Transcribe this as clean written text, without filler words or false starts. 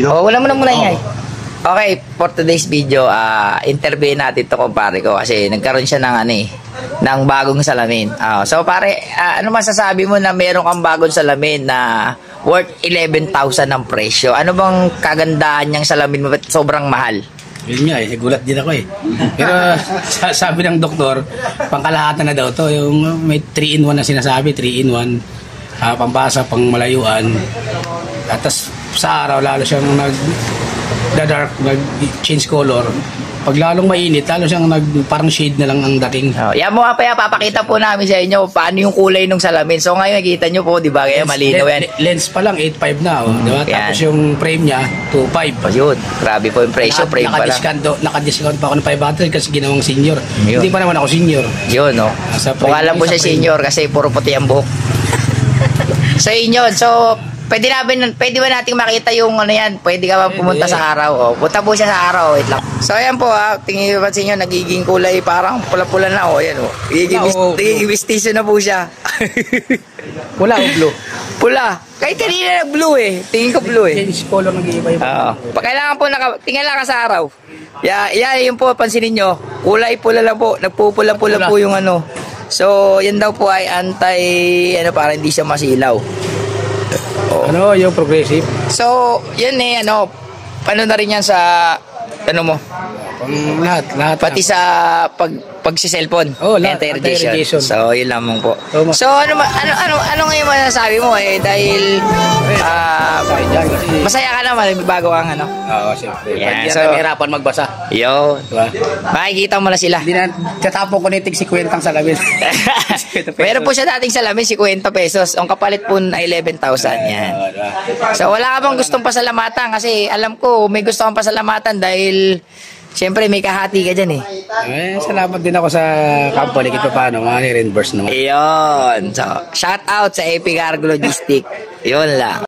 Oh, wala mo na muna ingay. Okay, for today's video, interview natin to kumpare ko kasi nagkaroon siya ng ng bagong salamin. So pare, ano masasabi mo na meron kang bagong salamin na worth 11,000 ang presyo? Ano bang kagandahan niyang salamin mo? Ba't sobrang mahal? Yun nga gulat din ako Pero sabi ng doktor, pangkalahatan na daw to. Yung may 3-in-1 na sinasabi, 3-in-1. Pambasa, pang malayuan. At tas sa araw, lalo siyang nag-dark, nag-change color. Pag lalong mainit, lalo siyang parang shade na lang ang dating. Yan mo nga papakita po namin sa inyo paano yung kulay ng salamin. So ngayon nakita nyo po, di ba? Kaya malinaw yan. Lens pa lang, 8.5 na. Di ba? Tapos yung frame niya, 2.5. Yun, grabe po yung presyo. Frame pa lang. Naka-discount pa ako ng 500 kasi ginawang senior. Yun. Hindi pa naman ako senior. Yun, no? Kung alam po siya senior kasi puro puti ang buhok. So yun. So, pwede ba nating makita yung yan? Pwede ka ba pumunta sa araw? Punta po siya sa araw. Wait lang. So ayan po tingin ba sa inyo, nagiging kulay parang pula-pula na Ayan Nagiging mistiso na po siya. Pula o blue? Pula. Kahit kanina nag-blue Tingin ko blue Change color nag-iiba-iba. Kailangan po tingnan lang ka sa araw. Yun po, pansinin nyo. Kulay pula lang po. Nagpupula-pula po yung So, yan daw po ay para hindi siya masilaw. Yung progressive? So, yan paano na rin yan sa, mo? Lahat. Pati sa pagsi-cellphone. Anti-radiation. So, yun lamang po. So, ano ngayon masasabi mo dahil masaya ka naman, may bago kang Oo, siyempre. Yan, so, hirapan magbasa. Yun. Diba? Makikita mo na sila. Hindi na, tatapon ko nitig 50 ang salamin. Meron po siya dating salamin, 50 pesos. Ang kapalit po na 11,000. Yan. So, wala ka bang gustong pasalamatan? Kasi alam ko, may gusto kang pasalamatan dahil siyempre may kahati ka dyan Salamat din ako sa company kito paano, mga reimburse naman. Iyon. So, shout out sa AP Cargo Logistics. Yun lang.